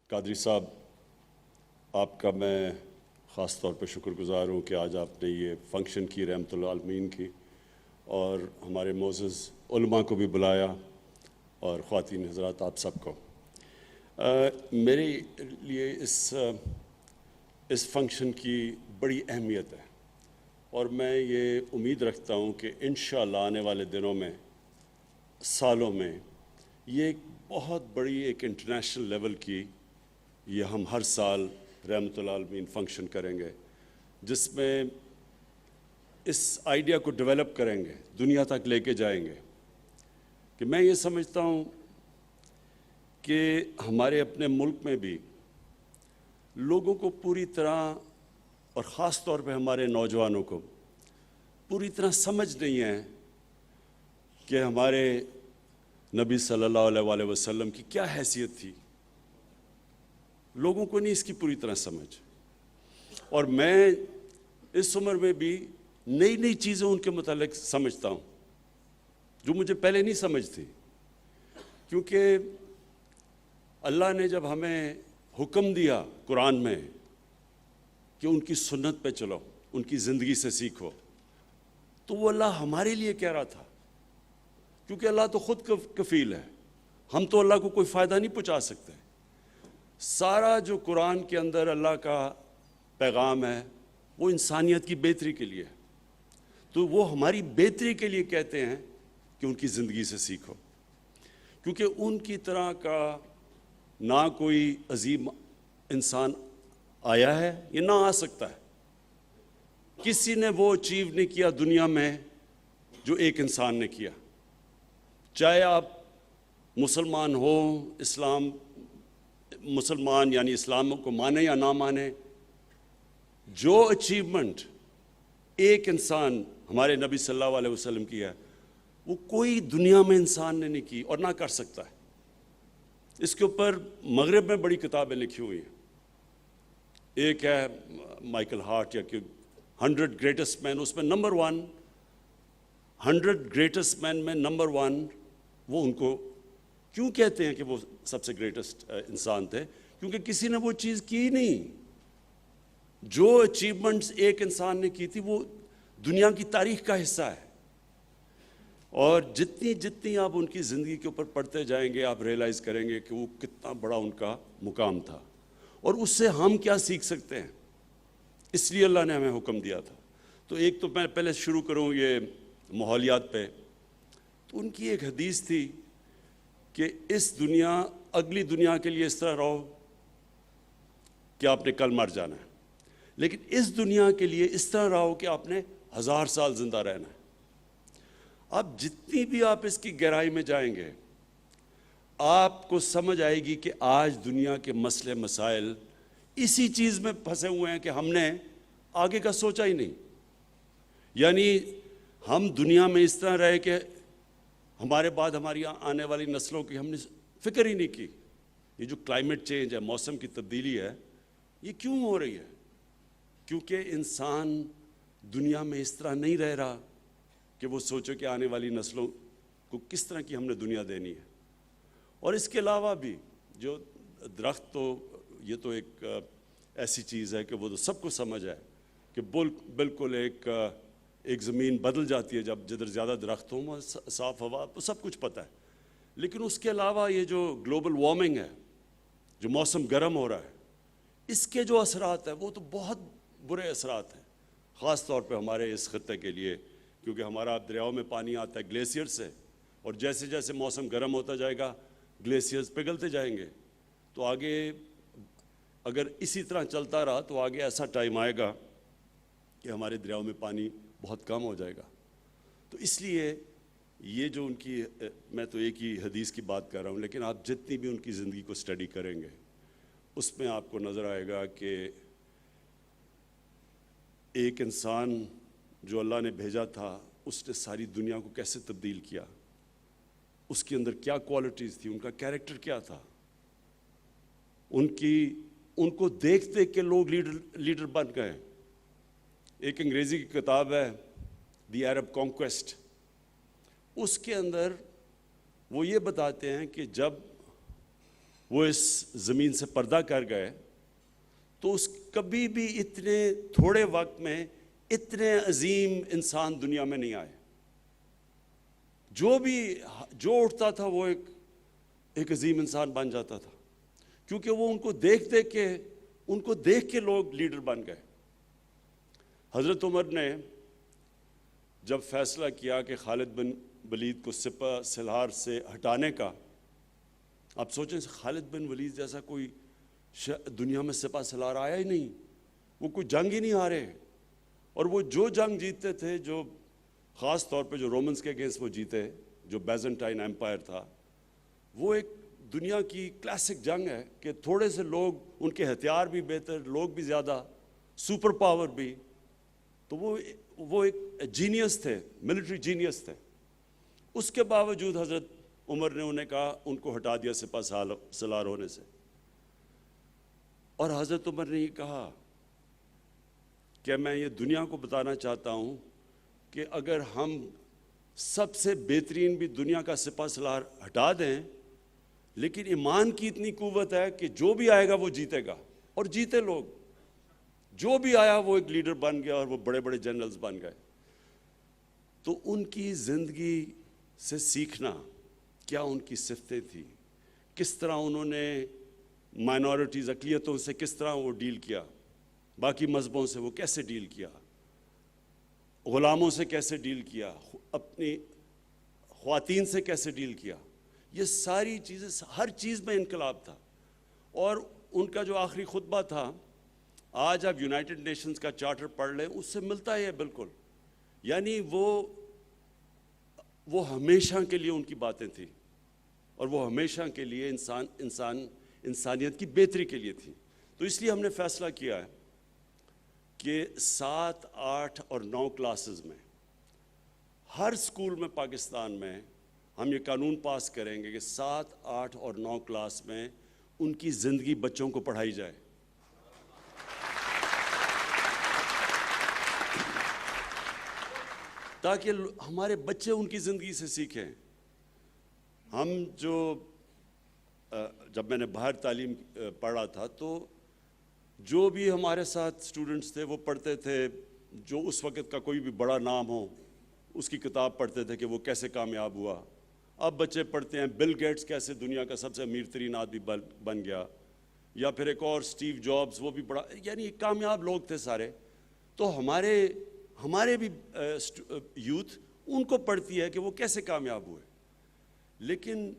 قادری صاحب، آپ کا میں خاص طور پہ شکر گزار ہوں کہ آج آپ نے یہ فنکشن کی رحمت للعالمین کی اور ہمارے معزز علماء کو بھی بلایا اور خواتین حضرات آپ سب کو۔ میرے لیے اس فنکشن کی بڑی اہمیت ہے اور میں یہ امید رکھتا ہوں کہ انشاءاللہ آنے والے دنوں میں، سالوں میں، یہ ایک بہت بڑی ایک انٹرنیشنل لیول کی یہ ہم ہر سال رحمت للعالمین فنکشن کریں گے، جس میں اس آئیڈیا کو ڈیولپ کریں گے، دنیا تک لے کے جائیں گے کہ میں یہ سمجھتا ہوں کہ ہمارے اپنے ملک میں بھی لوگوں کو پوری طرح اور خاص طور پہ ہمارے نوجوانوں کو پوری طرح سمجھ نہیں ہے کہ ہمارے نبی صلی اللہ علیہ وآلہ وسلم کی کیا حیثیت تھی۔ لوگوں کو نہیں اس کی پوری طرح سمجھ، اور میں اس عمر میں بھی نئی نئی چیزیں ان کے متعلق سمجھتا ہوں جو مجھے پہلے نہیں سمجھ تھی، کیونکہ اللہ نے جب ہمیں حکم دیا قرآن میں کہ ان کی سنت پہ چلو، ان کی زندگی سے سیکھو، تو وہ اللہ ہمارے لیے کہہ رہا تھا، کیونکہ اللہ تو خود کفیل ہے، ہم تو اللہ کو کوئی فائدہ نہیں پہنچا سکتے۔ سارا جو قرآن کے اندر اللہ کا پیغام ہے وہ انسانیت کی بہتری کے لیے، تو وہ ہماری بہتری کے لیے کہتے ہیں کہ ان کی زندگی سے سیکھو، کیونکہ ان کی طرح کا نہ کوئی عظیم انسان آیا ہے یا نہ آ سکتا ہے۔ کسی نے وہ اچیو نہیں کیا دنیا میں جو ایک انسان نے کیا، چاہے آپ مسلمان ہوں، مسلمان یعنی اسلام کو مانے یا نہ مانے، جو اچیومنٹ ایک انسان ہمارے نبی صلی اللہ علیہ وسلم کی ہے وہ کوئی دنیا میں انسان نے نہیں کی اور نہ کر سکتا ہے۔ اس کے اوپر مغرب میں بڑی کتابیں لکھی ہوئی ہیں، ایک ہے مائیکل ہارٹ یا کہ 100 گریٹسٹ مین، اس میں نمبر 1، 100 گریٹسٹ مین میں نمبر 1 وہ ان کو کیوں کہتے ہیں کہ وہ سب سے گریٹسٹ انسان تھے؟ کیونکہ کسی نے وہ چیز کی نہیں۔ جو اچیومنٹس ایک انسان نے کی تھی وہ دنیا کی تاریخ کا حصہ ہے، اور جتنی آپ ان کی زندگی کے اوپر پڑھتے جائیں گے آپ ریئلائز کریں گے کہ وہ کتنا بڑا ان کا مقام تھا اور اس سے ہم کیا سیکھ سکتے ہیں۔ اس لیے اللہ نے ہمیں حکم دیا تھا۔ تو ایک تو میں پہلے شروع کروں یہ ماحولیات پہ، تو ان کی ایک حدیث تھی کہ اس دنیا اگلی دنیا کے لیے اس طرح رہو کہ آپ نے کل مر جانا ہے، لیکن اس دنیا کے لیے اس طرح رہو کہ آپ نے 1000 سال زندہ رہنا ہے۔ اب جتنی بھی آپ اس کی گہرائی میں جائیں گے آپ کو سمجھ آئے گی کہ آج دنیا کے مسئلے مسائل اسی چیز میں پھنسے ہوئے ہیں کہ ہم نے آگے کا سوچا ہی نہیں، یعنی ہم دنیا میں اس طرح رہے کہ ہمارے بعد ہماری آنے والی نسلوں کی ہم نے فکر ہی نہیں کی۔ یہ جو کلائمیٹ چینج ہے، موسم کی تبدیلی ہے، یہ کیوں ہو رہی ہے؟ کیونکہ انسان دنیا میں اس طرح نہیں رہ رہا کہ وہ سوچو کہ آنے والی نسلوں کو کس طرح کی ہم نے دنیا دینی ہے۔ اور اس کے علاوہ بھی جو درخت، تو یہ تو ایک ایسی چیز ہے کہ وہ تو سب کو سمجھ ہے کہ بالکل ایک زمین بدل جاتی ہے جب جدھر زیادہ درخت ہوں، صاف ہوا، سب کچھ پتہ ہے۔ لیکن اس کے علاوہ یہ جو گلوبل وارمنگ ہے، جو موسم گرم ہو رہا ہے، اس کے جو اثرات ہیں وہ تو بہت برے اثرات ہیں، خاص طور پہ ہمارے اس خطے کے لیے، کیونکہ ہمارا دریاؤں میں پانی آتا ہے گلیشیئر سے، اور جیسے جیسے موسم گرم ہوتا جائے گا گلیشیئرز پگھلتے جائیں گے، تو آگے اگر اسی طرح چلتا رہا تو آگے ایسا ٹائم آئے گا کہ ہمارے دریاؤں میں پانی بہت کم ہو جائے گا۔ تو اس لیے یہ جو ان کی، میں تو ایک ہی حدیث کی بات کر رہا ہوں، لیکن آپ جتنی بھی ان کی زندگی کو اسٹڈی کریں گے اس میں آپ کو نظر آئے گا کہ ایک انسان جو اللہ نے بھیجا تھا اس نے ساری دنیا کو کیسے تبدیل کیا، اس کے اندر کیا کوالٹیز تھی، ان کا کیریکٹر کیا تھا، ان کو دیکھ دیکھ کے لوگ لیڈر بن گئے۔ ایک انگریزی کی کتاب ہے دی عرب کانکویسٹ، اس کے اندر وہ یہ بتاتے ہیں کہ جب وہ اس زمین سے پردہ کر گئے تو اس کبھی بھی اتنے تھوڑے وقت میں اتنے عظیم انسان دنیا میں نہیں آئے. جو اٹھتا تھا وہ ایک عظیم انسان بن جاتا تھا, کیونکہ وہ ان کو دیکھ کے لوگ لیڈر بن گئے. حضرت عمر نے جب فیصلہ کیا کہ خالد بن ولید کو سپہ سالار سے ہٹانے کا, آپ سوچیں خالد بن ولید جیسا کوئی دنیا میں سپہ سالار آیا ہی نہیں, وہ کوئی جنگ ہی نہیں ہارے, اور وہ جو جنگ جیتتے تھے, جو خاص طور پہ جو رومنز کے اگینسٹ وہ جیتے, جو بیزنٹائن ایمپائر تھا, وہ ایک دنیا کی کلاسک جنگ ہے کہ تھوڑے سے لوگ, ان کے ہتھیار بھی بہتر, لوگ بھی زیادہ, سپر پاور بھی, تو وہ ایک جینیس تھے, ملٹری جینیس تھے. اس کے باوجود حضرت عمر نے انہیں کہا, ان کو ہٹا دیا سپہ سالار ہونے سے. اور حضرت عمر نے یہ کہا کہ میں یہ دنیا کو بتانا چاہتا ہوں کہ اگر ہم سب سے بہترین بھی دنیا کا سپہ سالار ہٹا دیں, لیکن ایمان کی اتنی قوت ہے کہ جو بھی آئے گا وہ جیتے گا, اور جیتے لوگ. جو بھی آیا وہ ایک لیڈر بن گیا, اور وہ بڑے بڑے جنرلز بن گئے. تو ان کی زندگی سے سیکھنا, کیا ان کی صفتیں تھیں, کس طرح انہوں نے مائنورٹیز, اقلیتوں سے کس طرح وہ ڈیل کیا, باقی مذہبوں سے وہ کیسے ڈیل کیا, غلاموں سے کیسے ڈیل کیا, اپنی خواتین سے کیسے ڈیل کیا, یہ ساری چیزیں, ہر چیز میں انقلاب تھا. اور ان کا جو آخری خطبہ تھا, آج آپ یونائٹڈ نیشنز کا چارٹر پڑھ لیں, اس سے ملتا ہے بالکل. یعنی وہ ہمیشہ کے لیے ان کی باتیں تھیں, اور وہ ہمیشہ کے لیے انسانیت کی بہتری کے لیے تھیں. تو اس لیے ہم نے فیصلہ کیا ہے کہ 7, 8 اور 9 کلاسز میں, ہر اسکول میں پاکستان میں ہم یہ قانون پاس کریں گے کہ 7, 8 اور 9 کلاس میں ان کی زندگی بچوں کو پڑھائی جائے. تاکہ ہمارے بچے ان کی زندگی سے سیکھیں. ہم جب میں نے باہر تعلیم پڑھا تھا, تو جو بھی ہمارے ساتھ اسٹوڈنٹس تھے وہ پڑھتے تھے, جو اس وقت کا کوئی بھی بڑا نام ہو اس کی کتاب پڑھتے تھے کہ وہ کیسے کامیاب ہوا. اب بچے پڑھتے ہیں بل گیٹس کیسے دنیا کا سب سے امیر ترین آدمی بن گیا, یا پھر ایک اور اسٹیو جابز, وہ بھی بڑا, یعنی کامیاب لوگ تھے سارے. تو ہمارے بھی یوتھ ان کو پڑھتی ہے کہ وہ کیسے کامیاب ہوئے. لیکن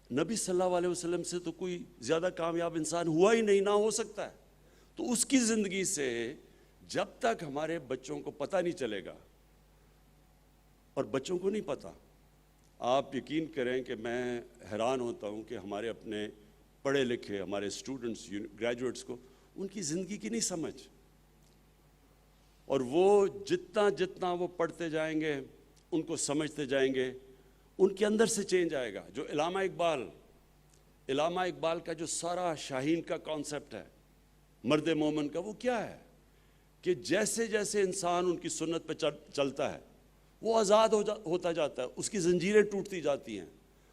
نبی صلی اللہ علیہ وسلم سے تو کوئی زیادہ کامیاب انسان ہوا ہی نہیں, نہ ہو سکتا ہے. تو اس کی زندگی سے جب تک ہمارے بچوں کو پتہ نہیں چلے گا, اور بچوں کو نہیں پتہ, آپ یقین کریں کہ میں حیران ہوتا ہوں کہ ہمارے اپنے پڑھے لکھے ہمارے اسٹوڈنٹس, گریجویٹس کو ان کی زندگی کی نہیں سمجھ. اور وہ جتنا وہ پڑھتے جائیں گے, ان کو سمجھتے جائیں گے, ان کے اندر سے چینج آئے گا. جو علامہ اقبال کا جو سارا شاہین کا کانسیپٹ ہے, مرد مومن کا, وہ کیا ہے کہ جیسے جیسے انسان ان کی سنت پہ چلتا ہے وہ آزاد ہوتا جاتا ہے, اس کی زنجیریں ٹوٹتی جاتی ہیں,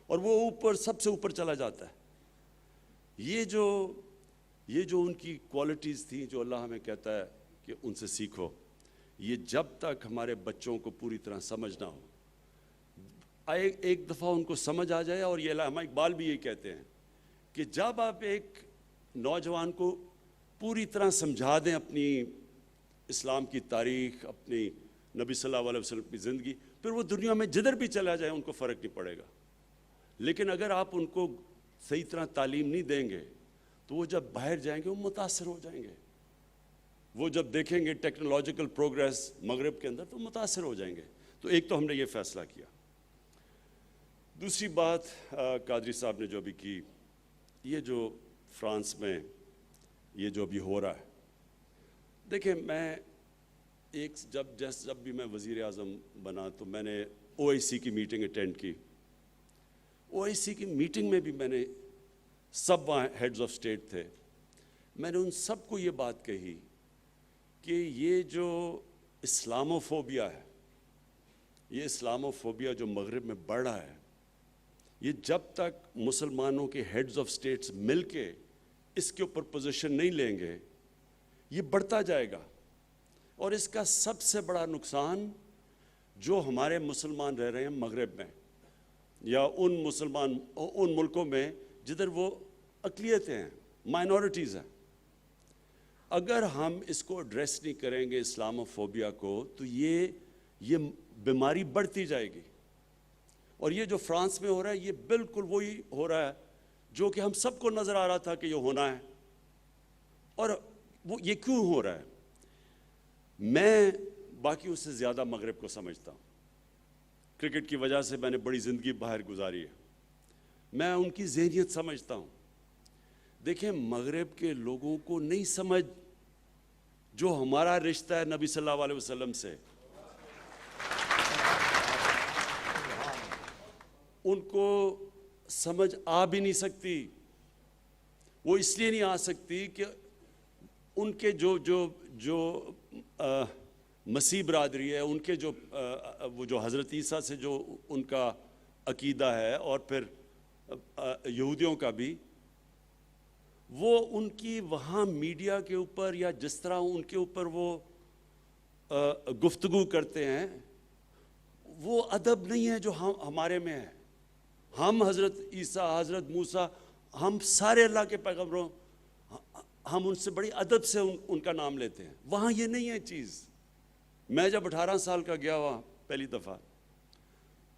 اور وہ سب سے اوپر چلا جاتا ہے. یہ جو ان کی کوالٹیز تھیں, جو اللہ ہمیں کہتا ہے کہ ان سے سیکھو, یہ جب تک ہمارے بچوں کو پوری طرح سمجھ نہ ہو, ایک دفعہ ان کو سمجھ آ جائے. اور یہ علامہ اقبال بھی یہی کہتے ہیں کہ جب آپ ایک نوجوان کو پوری طرح سمجھا دیں اپنی اسلام کی تاریخ, اپنی نبی صلی اللہ علیہ وسلم کی زندگی, پھر وہ دنیا میں جدھر بھی چلا جائے ان کو فرق نہیں پڑے گا. لیکن اگر آپ ان کو صحیح طرح تعلیم نہیں دیں گے تو وہ جب باہر جائیں گے وہ متاثر ہو جائیں گے. وہ جب دیکھیں گے ٹیکنالوجیکل پروگریس مغرب کے اندر تو متاثر ہو جائیں گے. تو ایک تو ہم نے یہ فیصلہ کیا. دوسری بات قادری صاحب نے جو بھی کی, یہ جو فرانس میں یہ جو بھی ہو رہا ہے, دیکھیں میں جب بھی میں وزیر اعظم بنا تو میں نے OIC کی میٹنگ اٹینڈ کی. OIC کی میٹنگ میں بھی میں نے سب وہاں ہیڈز آف اسٹیٹ تھے, میں نے ان سب کو یہ بات کہی کہ یہ جو اسلاموفوبیا ہے, یہ اسلاموفوبیا جو مغرب میں بڑھ رہا ہے, یہ جب تک مسلمانوں کے ہیڈز آف سٹیٹس مل کے اس کے اوپر پوزیشن نہیں لیں گے یہ بڑھتا جائے گا. اور اس کا سب سے بڑا نقصان جو ہمارے مسلمان رہ رہے ہیں مغرب میں یا ان ملکوں میں جدھر وہ اقلیتیں ہیں، مائنورٹیز ہیں، اگر ہم اس کو ایڈریس نہیں کریں گے اسلاموفوبیا کو تو یہ بیماری بڑھتی جائے گی. اور یہ جو فرانس میں ہو رہا ہے یہ بالکل وہی ہو رہا ہے جو کہ ہم سب کو نظر آ رہا تھا کہ یہ ہونا ہے. اور وہ یہ کیوں ہو رہا ہے؟ میں باقیوں سے زیادہ مغرب کو سمجھتا ہوں. کرکٹ کی وجہ سے میں نے بڑی زندگی باہر گزاری ہے. میں ان کی ذہنیت سمجھتا ہوں. دیکھیں مغرب کے لوگوں کو نہیں سمجھ جو ہمارا رشتہ ہے نبی صلی اللہ علیہ وسلم سے، ان کو سمجھ آ بھی نہیں سکتی. وہ اس لیے نہیں آ سکتی کہ ان کے جو مسیح برادری ہے، ان کے وہ جو حضرت عیسیٰ سے جو ان کا عقیدہ ہے اور پھر یہودیوں کا بھی، وہ ان کی وہاں میڈیا کے اوپر یا جس طرح ان کے اوپر وہ گفتگو کرتے ہیں وہ ادب نہیں ہے جو ہمارے میں ہے. ہم حضرت عیسیٰ، حضرت موسیٰ، ہم سارے اللہ کے پیغمبروں، ہم ان سے بڑی ادب سے ان کا نام لیتے ہیں. وہاں یہ نہیں ہے چیز. میں جب 18 سال کا گیا وہاں پہلی دفعہ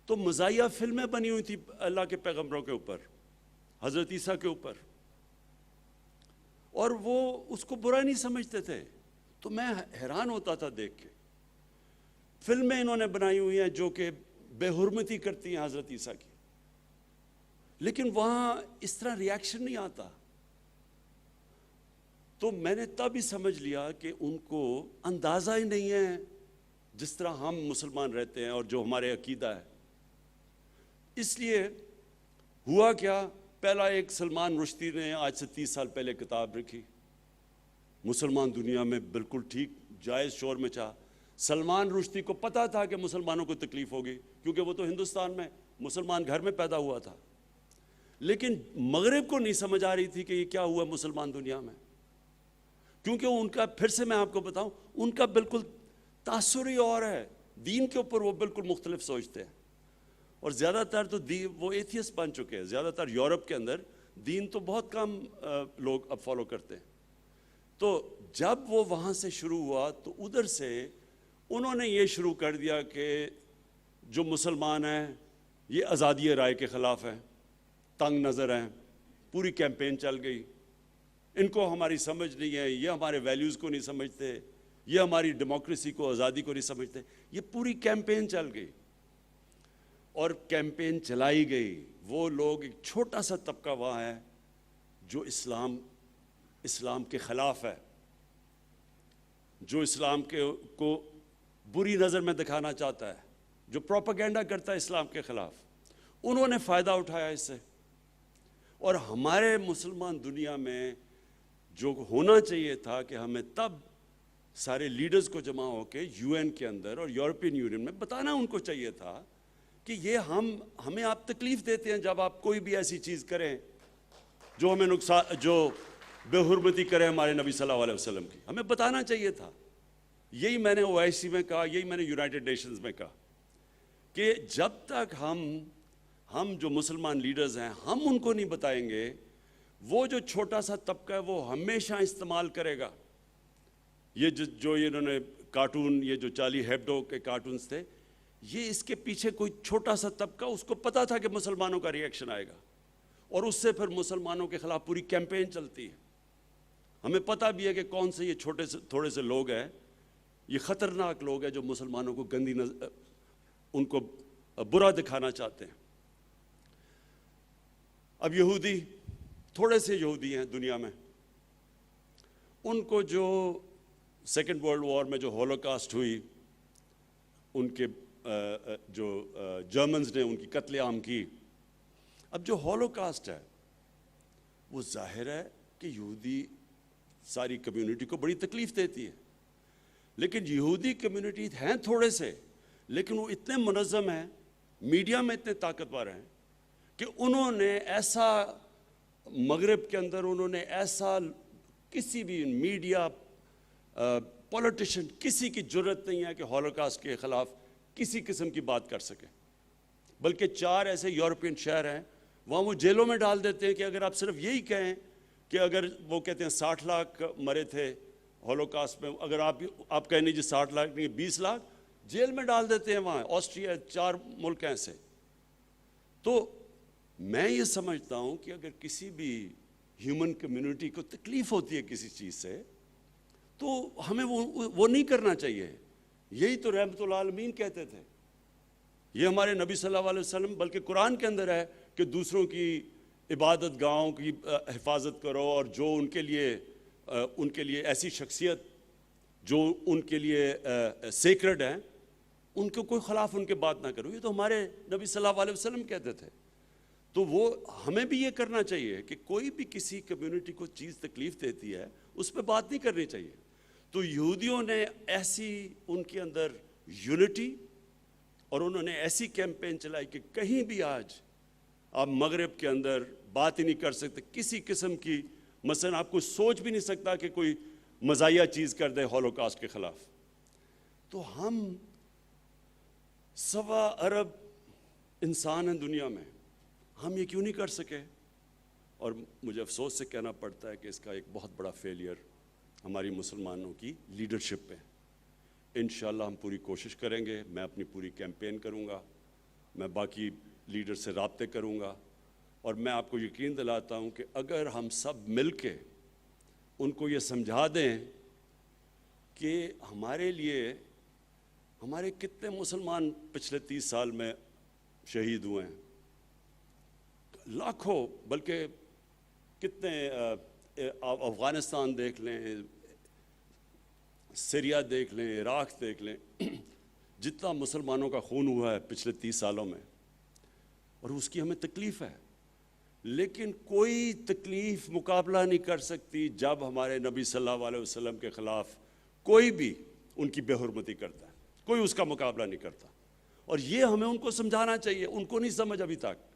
تو مزاحیہ فلمیں بنی ہوئی تھی اللہ کے پیغمبروں کے اوپر، حضرت عیسیٰ کے اوپر، اور وہ اس کو برا نہیں سمجھتے تھے. تو میں حیران ہوتا تھا دیکھ کے. فلمیں انہوں نے بنائی ہوئی ہیں جو کہ بے حرمتی کرتی ہیں حضرت عیسیٰ کی، لیکن وہاں اس طرح ریاکشن نہیں آتا. تو میں نے تب ہی سمجھ لیا کہ ان کو اندازہ ہی نہیں ہے جس طرح ہم مسلمان رہتے ہیں اور جو ہمارے عقیدہ ہے. اس لیے ہوا کیا، پہلا ایک سلمان رشدی نے آج سے 30 سال پہلے کتاب لکھی، مسلمان دنیا میں بالکل ٹھیک جائز شور میں چاہ. سلمان رشدی کو پتا تھا کہ مسلمانوں کو تکلیف ہوگی کیونکہ وہ تو ہندوستان میں مسلمان گھر میں پیدا ہوا تھا، لیکن مغرب کو نہیں سمجھ آ رہی تھی کہ یہ کیا ہوا مسلمان دنیا میں. کیونکہ ان کا، پھر سے میں آپ کو بتاؤں، ان کا بالکل تاثر ہی اور ہے. دین کے اوپر وہ بالکل مختلف سوچتے ہیں. اور زیادہ تر تو وہ ایتھیسٹ بن چکے ہیں. زیادہ تر یورپ کے اندر دین تو بہت کم لوگ اب فالو کرتے ہیں. تو جب وہ وہاں سے شروع ہوا تو ادھر سے انہوں نے یہ شروع کر دیا کہ جو مسلمان ہیں یہ آزادی رائے کے خلاف ہیں، تنگ نظر ہیں. پوری کیمپین چل گئی. ان کو ہماری سمجھ نہیں ہے، یہ ہمارے ویلیوز کو نہیں سمجھتے، یہ ہماری ڈیموکریسی کو، آزادی کو نہیں سمجھتے. یہ پوری کیمپین چل گئی. اور کیمپین چلائی گئی. وہ لوگ، ایک چھوٹا سا طبقہ وہاں ہے جو اسلام کے خلاف ہے، جو اسلام کو بری نظر میں دکھانا چاہتا ہے، جو پروپیگنڈا کرتا ہے اسلام کے خلاف. انہوں نے فائدہ اٹھایا اس سے. اور ہمارے مسلمان دنیا میں جو ہونا چاہیے تھا کہ ہمیں تب سارے لیڈرز کو جمع ہو کے یو این کے اندر اور یورپین یونین میں بتانا ان کو چاہیے تھا کہ یہ ہمیں آپ تکلیف دیتے ہیں جب آپ کوئی بھی ایسی چیز کریں جو ہمیں نقصان، جو بے حرمتی کرے ہمارے نبی صلی اللہ علیہ وسلم کی. ہمیں بتانا چاہیے تھا. یہی میں نے OIC میں کہا، یہی میں نے یونائٹڈ نیشنز میں کہا کہ جب تک ہم جو مسلمان لیڈرز ہیں ہم ان کو نہیں بتائیں گے، وہ جو چھوٹا سا طبقہ ہے وہ ہمیشہ استعمال کرے گا. یہ جو انہوں نے کارٹون، یہ جو چارلی ہیبڈو کے کارٹونز تھے، یہ اس کے پیچھے کوئی چھوٹا سا طبقہ، اس کو پتا تھا کہ مسلمانوں کا ریئیکشن آئے گا اور اس سے پھر مسلمانوں کے خلاف پوری کیمپین چلتی ہے. ہمیں پتہ بھی ہے کہ کون سے یہ تھوڑے سے لوگ ہیں، یہ خطرناک لوگ ہیں جو مسلمانوں کو گندی ان کو برا دکھانا چاہتے ہیں. اب یہودی، تھوڑے سے یہودی ہیں دنیا میں، ان کو جو سیکنڈ ورلڈ وار میں جو ہولوکاسٹ ہوئی، ان کے جو جرمنز نے ان کی قتل عام کی. اب جو ہولوکاسٹ ہے وہ ظاہر ہے کہ یہودی ساری کمیونٹی کو بڑی تکلیف دیتی ہے، لیکن یہودی کمیونٹی ہیں تھوڑے سے، لیکن وہ اتنے منظم ہیں، میڈیا میں اتنے طاقتور ہیں کہ انہوں نے ایسا مغرب کے اندر انہوں نے ایسا کسی بھی میڈیا پولیٹیشین کسی کی جرت نہیں ہے کہ ہولوکاسٹ کے خلاف کسی قسم کی بات کر سکے، بلکہ 4 ایسے یورپین شہر ہیں وہاں وہ جیلوں میں ڈال دیتے ہیں کہ اگر آپ صرف یہی کہیں کہ اگر وہ کہتے ہیں 60 لاکھ مرے تھے ہولوکاسٹ میں، اگر آپ کہیں نہیں جی 60 لاکھ نہیں 20 لاکھ، جیل میں ڈال دیتے ہیں وہاں، آسٹریا 4 ملک ایسے۔ تو میں یہ سمجھتا ہوں کہ اگر کسی بھی ہیومن کمیونٹی کو تکلیف ہوتی ہے کسی چیز سے تو ہمیں وہ نہیں کرنا چاہیے۔ یہی تو رحمت العالمین کہتے تھے، یہ ہمارے نبی صلی اللہ علیہ وسلم، بلکہ قرآن کے اندر ہے کہ دوسروں کی عبادت گاہوں کی حفاظت کرو، اور جو ان کے لیے ایسی شخصیت جو ان کے لیے سیکرڈ ہیں ان کو کوئی خلاف ان کے بات نہ کرو۔ یہ تو ہمارے نبی صلی اللہ علیہ وسلم کہتے تھے۔ تو وہ ہمیں بھی یہ کرنا چاہیے کہ کوئی بھی کسی کمیونٹی کو چیز تکلیف دیتی ہے اس پہ بات نہیں کرنی چاہیے۔ تو یہودیوں نے ایسی ان کے اندر یونٹی اور انہوں نے ایسی کیمپین چلائی کہ کہیں بھی آج آپ مغرب کے اندر بات ہی نہیں کر سکتے کسی قسم کی، مثلا آپ کو سوچ بھی نہیں سکتا کہ کوئی مزاحیہ چیز کر دے ہولوکاسٹ کے خلاف۔ تو ہم 1.25 ارب انسان ہیں دنیا میں، ہم یہ کیوں نہیں کر سکے؟ اور مجھے افسوس سے کہنا پڑتا ہے کہ اس کا ایک بہت بڑا فیلئر ہماری مسلمانوں کی لیڈرشپ پہ۔ انشاءاللہ ہم پوری کوشش کریں گے، میں اپنی پوری کیمپین کروں گا، میں باقی لیڈر سے رابطے کروں گا، اور میں آپ کو یقین دلاتا ہوں کہ اگر ہم سب مل کے ان کو یہ سمجھا دیں کہ ہمارے لیے ہمارے کتنے مسلمان پچھلے 30 سال میں شہید ہوئے ہیں، لاکھوں، بلکہ کتنے، افغانستان دیکھ لیں، سیریا دیکھ لیں، عراق دیکھ لیں، جتنا مسلمانوں کا خون ہوا ہے پچھلے 30 سالوں میں، اور اس کی ہمیں تکلیف ہے، لیکن کوئی تکلیف مقابلہ نہیں کر سکتی جب ہمارے نبی صلی اللہ علیہ وسلم کے خلاف کوئی بھی ان کی بے حرمتی کرتا ہے، کوئی اس کا مقابلہ نہیں کرتا۔ اور یہ ہمیں ان کو سمجھانا چاہیے، ان کو نہیں سمجھ ابھی تک۔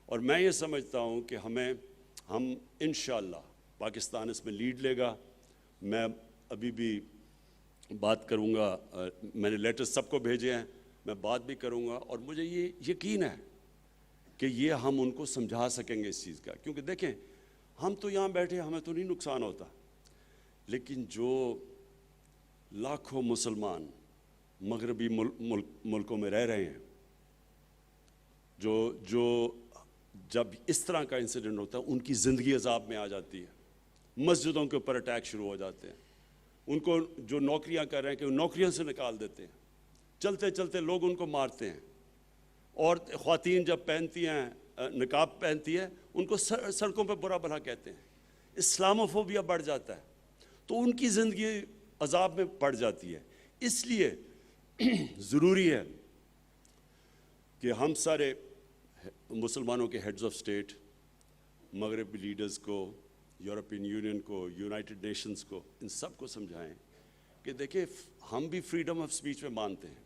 اور میں یہ سمجھتا ہوں کہ ہم انشاءاللہ پاکستان اس میں لیڈ لے گا۔ میں ابھی بھی بات کروں گا، میں نے لیٹر سب کو بھیجے ہیں، میں بات بھی کروں گا، اور مجھے یہ یقین ہے کہ یہ ہم ان کو سمجھا سکیں گے اس چیز کا۔ کیونکہ دیکھیں ہم تو یہاں بیٹھے ہمیں تو نہیں نقصان ہوتا، لیکن جو لاکھوں مسلمان مغربی ملکوں میں رہ رہے ہیں، جو جب اس طرح کا انسیڈنٹ ہوتا ہے ان کی زندگی عذاب میں آ جاتی ہے، مسجدوں کے اوپر اٹیک شروع ہو جاتے ہیں، ان کو جو نوکریاں کر رہے ہیں کہ وہ نوکریوں سے نکال دیتے ہیں، چلتے چلتے لوگ ان کو مارتے ہیں، اور خواتین جب پہنتی ہیں نقاب پہنتی ہے ان کو سڑکوں پہ برا بھلا کہتے ہیں، اسلاموفوبیا بڑھ جاتا ہے، تو ان کی زندگی عذاب میں پڑ جاتی ہے۔ اس لیے ضروری ہے کہ ہم سارے مسلمانوں کے ہیڈز آف اسٹیٹ، مغربی لیڈرز کو، یورپین یونین کو، یونائٹڈ نیشنز کو، ان سب کو سمجھائیں کہ دیکھیں ہم بھی فریڈم آف سپیچ میں مانتے ہیں،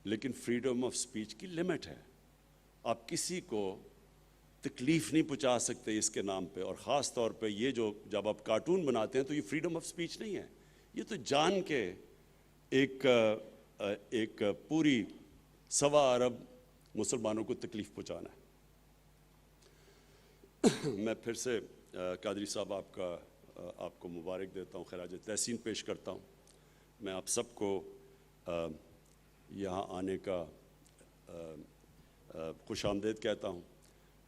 لیکن فریڈم آف سپیچ کی لمٹ ہے۔ آپ کسی کو تکلیف نہیں پہنچا سکتے اس کے نام پہ، اور خاص طور پہ یہ جو جب آپ کارٹون بناتے ہیں تو یہ فریڈم آف سپیچ نہیں ہے، یہ تو جان کے ایک پوری 1.25 ارب مسلمانوں کو تکلیف پہنچانا ہے۔ میں پھر سے قادری صاحب آپ کو مبارک دیتا ہوں، خراج تحسین پیش کرتا ہوں۔ میں آپ سب کو یہاں آنے کا خوش آمدید کہتا ہوں،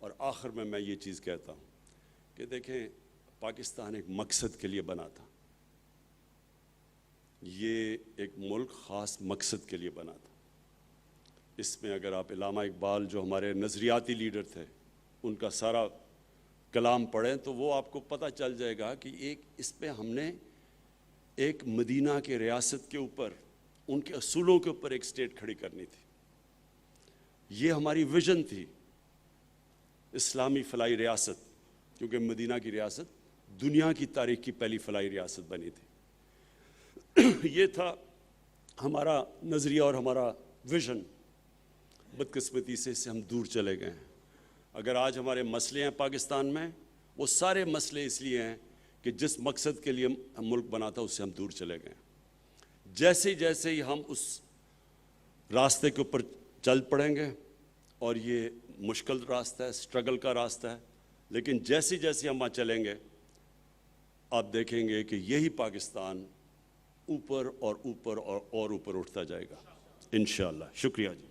اور آخر میں یہ چیز کہتا ہوں کہ دیکھیں پاکستان ایک مقصد کے لیے بنا تھا، یہ ایک ملک خاص مقصد کے لیے بنا تھا۔ اس میں اگر آپ علامہ اقبال جو ہمارے نظریاتی لیڈر تھے ان کا سارا کلام پڑھیں تو وہ آپ کو پتہ چل جائے گا کہ اس پہ ہم نے ایک مدینہ کے ریاست کے اوپر، ان کے اصولوں کے اوپر ایک اسٹیٹ کھڑی کرنی تھی۔ یہ ہماری ویژن تھی، اسلامی فلاحی ریاست، کیونکہ مدینہ کی ریاست دنیا کی تاریخ کی پہلی فلاحی ریاست بنی تھی۔ یہ تھا ہمارا نظریہ اور ہمارا ویژن۔ بدقسمتی سے اس سے ہم دور چلے گئے ہیں، اگر آج ہمارے مسئلے ہیں پاکستان میں، وہ سارے مسئلے اس لیے ہیں کہ جس مقصد کے لیے ہم ملک بنا تھا اس سے ہم دور چلے گئے. جیسے جیسے ہی ہم اس راستے کے اوپر چل پڑیں گے، اور یہ مشکل راستہ ہے، سٹرگل کا راستہ ہے، لیکن جیسے جیسے ہم وہاں چلیں گے آپ دیکھیں گے کہ یہی پاکستان اوپر اور اوپر اور اوپر اٹھتا جائے گا انشاءاللہ. شکریہ جی.